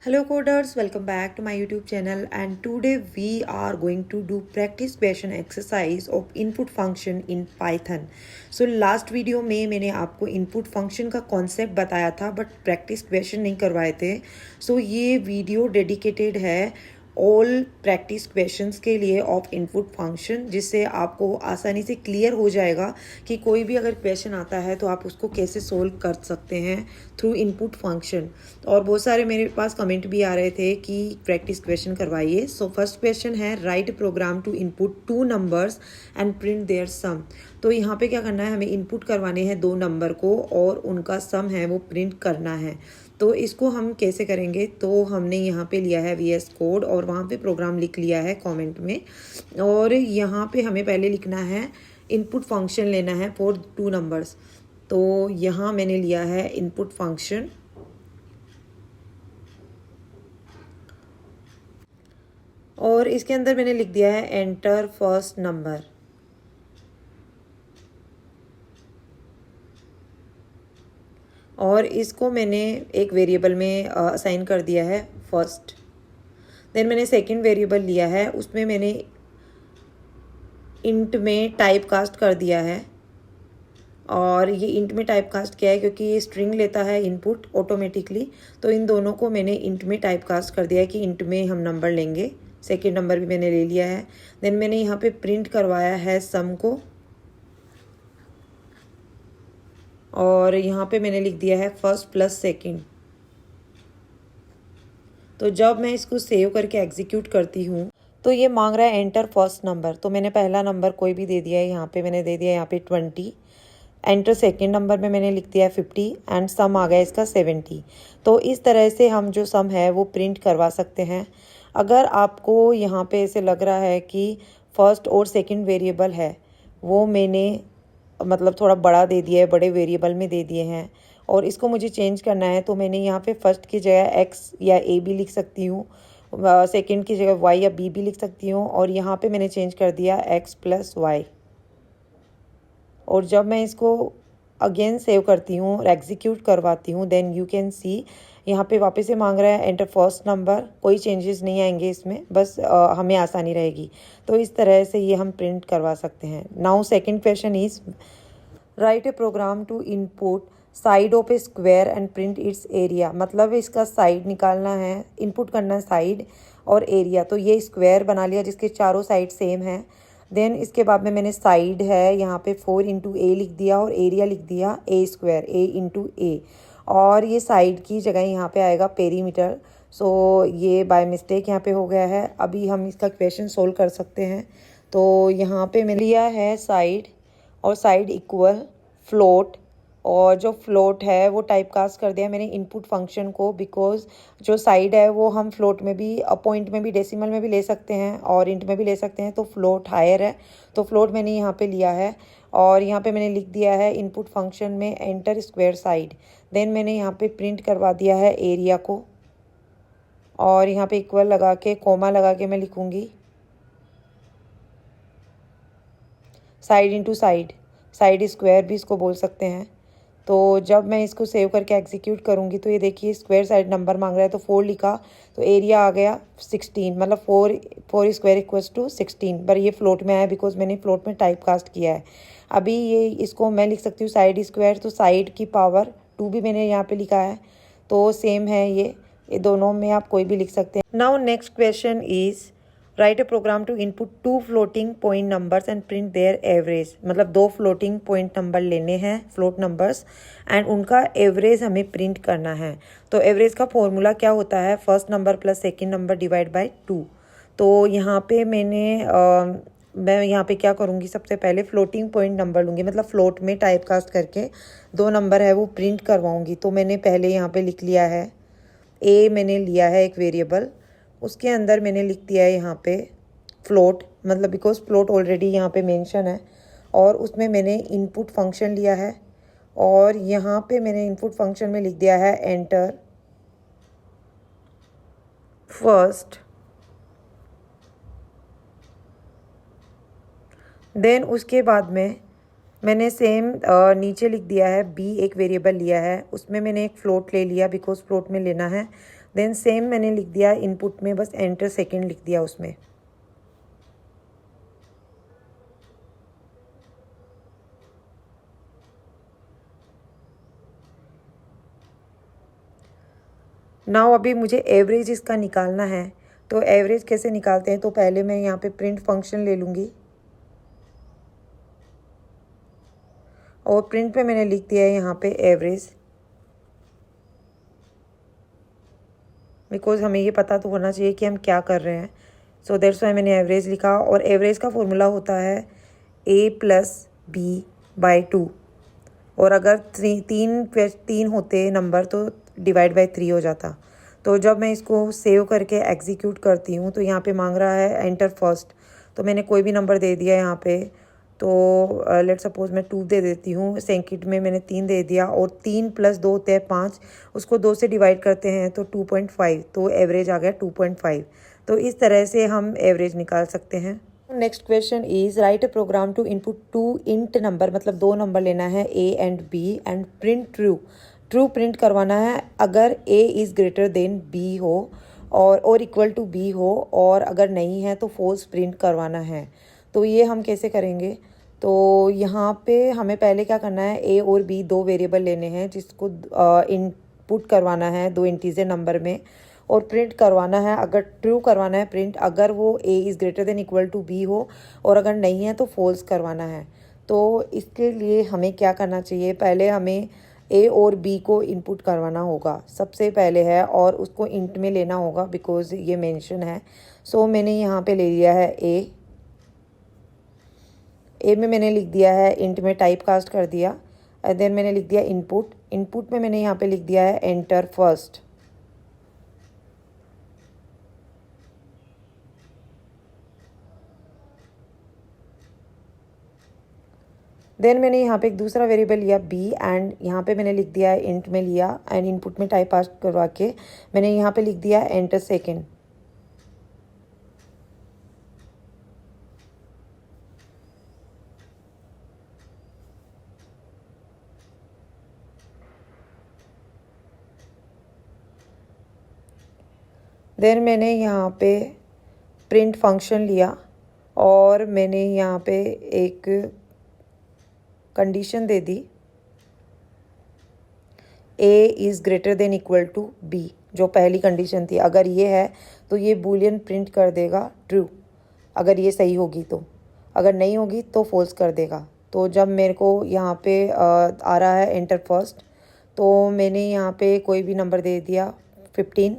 Hello coders, welcome back to my YouTube channel, and today we are going to do practice question exercise of input function in Python. So last video में मैंने आपको input function का concept बताया था but practice question नहीं करवाए थे. So ये video dedicated है ऑल प्रैक्टिस क्वेश्चंस के लिए ऑफ इनपुट फंक्शन, जिससे आपको आसानी से क्लियर हो जाएगा कि कोई भी अगर क्वेश्चन आता है तो आप उसको कैसे सोल्व कर सकते हैं थ्रू इनपुट फंक्शन. और बहुत सारे मेरे पास कमेंट भी आ रहे थे कि प्रैक्टिस क्वेश्चन करवाइए. सो फर्स्ट क्वेश्चन है write program to input 2 numbers and print their sum. तो यहाँ पे क्या करना है, हमें इनपुट करवाने हैं 2 नंबर को और उनका सम है वो प्रिंट करना है. तो इसको हम कैसे करेंगे, तो हमने यहाँ पे लिया है VS कोड और वहाँ पे प्रोग्राम लिख लिया है कमेंट में. और यहाँ पे हमें पहले लिखना है इनपुट फंक्शन लेना है फॉर 2 नंबर्स. तो यहाँ मैंने लिया है इनपुट फंक्शन और इसके अंदर मैंने लिख दिया है एंटर फर्स्ट नंबर. और इसको मैंने एक वेरिएबल में असाइन कर दिया है फर्स्ट. देन मैंने सेकंड वेरिएबल लिया है, उसमें मैंने इंट में टाइप कास्ट कर दिया है. और ये इंट में टाइप कास्ट किया है क्योंकि ये स्ट्रिंग लेता है इनपुट ऑटोमेटिकली. तो इन दोनों को मैंने इंट में टाइप कास्ट कर दिया है कि इंट में हम नंबर लेंगे. सेकेंड नंबर भी मैंने ले लिया है. देन मैंने यहाँ पे प्रिंट करवाया है सम को और यहाँ पे मैंने लिख दिया है फर्स्ट प्लस सेकंड. तो जब मैं इसको सेव करके एग्जीक्यूट करती हूँ तो ये मांग रहा है एंटर फर्स्ट नंबर. तो मैंने पहला नंबर कोई भी दे दिया है, यहाँ पे मैंने दे दिया यहाँ पे 20. एंटर सेकंड नंबर में मैंने लिख दिया है 50 एंड सम आ गया इसका 70. तो इस तरह से हम जो सम है वो प्रिंट करवा सकते हैं. अगर आपको यहाँ पे ऐसे लग रहा है कि फर्स्ट और सेकंड वेरिएबल है वो मैंने मतलब थोड़ा बड़ा दे दिया है, बड़े वेरिएबल में दे दिए हैं और इसको मुझे चेंज करना है, तो मैंने यहाँ पे फर्स्ट की जगह x या a भी लिख सकती हूँ, सेकंड की जगह y या b भी लिख सकती हूँ और यहाँ पे मैंने चेंज कर दिया x प्लस वाई. और जब मैं इसको अगेन सेव करती हूँ और एग्जीक्यूट करवाती हूँ देन यू कैन सी यहाँ पे वापस से मांग रहा है एंटर फर्स्ट नंबर. कोई चेंजेस नहीं आएंगे इसमें, बस हमें आसानी रहेगी. तो इस तरह से ये हम प्रिंट करवा सकते हैं. Now second question is write a program to input side of a square and print its area. मतलब इसका साइड निकालना है, इनपुट करना है साइड और एरिया. तो ये स्क्वायर बना लिया जिसके चारों साइड सेम है. देन इसके बाद में मैंने साइड है यहाँ पे 4 इंटू ए लिख दिया और एरिया लिख दिया ए स्क्वायर, ए इंटू ए. और ये साइड की जगह यहाँ पे आएगा पेरीमीटर. सो ये बाय मिस्टेक यहाँ पे हो गया है. अभी हम इसका क्वेश्चन सोल्व कर सकते हैं. तो यहाँ पे मैंने लिया है साइड और साइड इक्वल फ्लोट और जो फ्लोट है वो टाइप कास्ट कर दिया मैंने इनपुट फंक्शन को, बिकॉज जो साइड है वो हम फ्लोट में भी, पॉइंट में भी, डेसिमल में भी ले सकते हैं और इंट में भी ले सकते हैं. तो फ्लोट हायर है तो फ्लोट मैंने यहाँ पे लिया है और यहाँ पे मैंने लिख दिया है इनपुट फंक्शन में एंटर स्क्वायर साइड. देन मैंने यहाँ पे प्रिंट करवा दिया है एरिया को और यहाँ पे इक्वल लगा के कोमा लगा के मैं लिखूँगी side into side, side square भी इसको बोल सकते हैं. तो जब मैं इसको सेव करके एग्जीक्यूट करूँगी तो ये देखिए स्क्वायर साइड नंबर मांग रहा है तो 4 लिखा तो एरिया आ गया 16. मतलब 4 स्क्वायर इक्वल्स टू 16. पर ये फ्लोट में आया बिकॉज मैंने फ्लोट में टाइप कास्ट किया है. अभी ये इसको मैं लिख सकती हूँ साइड स्क्वायर, तो साइड की पावर 2 भी मैंने यहाँ पे लिखा है. तो सेम है ये दोनों में आप कोई भी लिख सकते हैं. Now next question is write a program to input 2 floating point numbers and print their average. मतलब 2 फ्लोटिंग पॉइंट नंबर लेने हैं, फ्लोट नंबर्स, एंड उनका एवरेज हमें प्रिंट करना है. तो एवरेज का फॉर्मूला क्या होता है, first number plus second number divide by 2. तो यहाँ पे मैं यहाँ पे क्या करूँगी, सबसे पहले फ्लोटिंग पॉइंट नंबर लूँगी, मतलब फ्लोट में टाइप कास्ट करके 2 नंबर है वो प्रिंट करवाऊँगी. तो मैंने पहले यहाँ पे लिख लिया है ए, मैंने लिया है एक वेरिएबल, उसके अंदर मैंने लिख दिया है यहाँ पे फ्लोट, मतलब बिकॉज फ्लोट ऑलरेडी यहाँ पे मेंशन है. और उसमें मैंने इनपुट फंक्शन लिया है और यहाँ पे मैंने इनपुट फंक्शन में लिख दिया है एंटर फर्स्ट. देन उसके बाद में मैंने सेम नीचे लिख दिया है बी, एक वेरिएबल लिया है, उसमें मैंने एक फ्लोट ले लिया बिकॉज फ्लोट में लेना है. देन सेम मैंने लिख दिया इनपुट में, बस एंटर सेकेंड लिख दिया उसमें। नाउ अभी मुझे एवरेज इसका निकालना है। तो एवरेज कैसे निकालते हैं, तो पहले मैं यहाँ पे प्रिंट फंक्शन ले लूँगी और प्रिंट पे मैंने लिख दिया है यहाँ पे एवरेज, बिकॉज हमें ये पता तो होना चाहिए कि हम क्या कर रहे हैं। सो दैट्स वाई मैंने एवरेज लिखा। और एवरेज का फॉर्मूला होता है a+b/2, और अगर तीन होते नंबर तो डिवाइड बाय 3 हो जाता। तो जब मैं इसको सेव करके एग्जीक्यूट करती हूँ तो यहाँ पे मांग रहा है एंटर फर्स्ट, तो मैंने कोई भी नंबर दे दिया यहाँ पे। तो लेट सपोज मैं 2 दे देती हूँ। सेकंड में मैंने 3 दे दिया, और 3 + 2 होते हैं 5, उसको 2 से डिवाइड करते हैं तो 2.5, तो एवरेज आ गया 2.5। तो इस तरह से हम एवरेज निकाल सकते हैं। Next question is write a program to input 2 int number, मतलब 2 नंबर लेना है a and b and print true. True प्रिंट करवाना है अगर a is greater than b हो और इक्वल टू b हो, और अगर नहीं है तो फॉल्स प्रिंट करवाना है। तो ये हम कैसे करेंगे, तो यहाँ पे हमें पहले क्या करना है, a और b 2 वेरिएबल लेने हैं जिसको इनपुट करवाना है 2 इंटीजर नंबर में, और प्रिंट करवाना है, अगर ट्रू करवाना है प्रिंट अगर वो a is greater than equal to b हो, और अगर नहीं है तो फॉल्स करवाना है। तो इसके लिए हमें क्या करना चाहिए, पहले हमें a और b को इनपुट करवाना होगा सबसे पहले है, और उसको इंट में लेना होगा बिकॉज ये मेंशन है। सो मैंने यहाँ पे ले लिया है a में मैंने लिख दिया है इंट में टाइप कास्ट कर दिया, एंड देन मैंने लिख दिया इनपुट में मैंने यहाँ पे लिख दिया है एंटर फर्स्ट। देन मैंने यहाँ पे एक दूसरा वेरिएबल लिया b, एंड यहाँ पे मैंने लिख दिया है इंट में लिया, एंड इनपुट में टाइप कास्ट करवा के मैंने यहाँ पे लिख दिया एंटर सेकेंड। देन मैंने यहाँ पे प्रिंट फंक्शन लिया और मैंने यहाँ पे एक कंडीशन दे दी a is greater than equal to b, जो पहली कंडीशन थी। अगर ये है तो ये बूलियन प्रिंट कर देगा ट्रू, अगर ये सही होगी तो, अगर नहीं होगी तो फॉल्स कर देगा। तो जब मेरे को यहाँ पे आ रहा है एंटर फर्स्ट, तो मैंने यहाँ पे कोई भी नंबर दे दिया 15।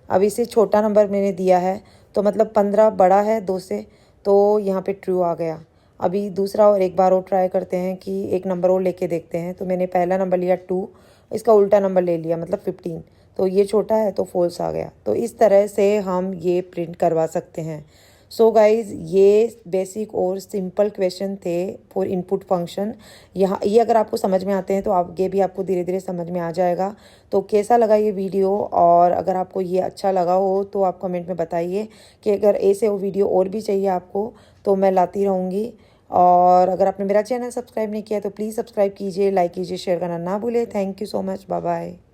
अब इससे छोटा नंबर मैंने दिया है, तो मतलब 15 बड़ा है 2 से, तो यहाँ पे ट्रू आ गया। अभी दूसरा और एक बार और ट्राई करते हैं कि एक नंबर और लेके देखते हैं। तो मैंने पहला नंबर लिया 2, इसका उल्टा नंबर ले लिया मतलब 15, तो ये छोटा है तो फॉल्स आ गया। तो इस तरह से हम ये प्रिंट करवा सकते हैं। सो गाइज़, ये बेसिक और सिंपल क्वेश्चन थे फॉर इनपुट फंक्शन। यहाँ ये अगर आपको समझ में आते हैं तो आगे भी आपको धीरे धीरे समझ में आ जाएगा। तो कैसा लगा ये वीडियो, और अगर आपको ये अच्छा लगा हो तो आप कमेंट में बताइए कि अगर ऐसे वो वीडियो और भी चाहिए आपको तो मैं लाती रहूँगी। और अगर आपने मेरा चैनल सब्सक्राइब नहीं किया तो प्लीज़ सब्सक्राइब कीजिए, लाइक कीजिए, शेयर करना ना भूलें। Thank you so much, bye bye.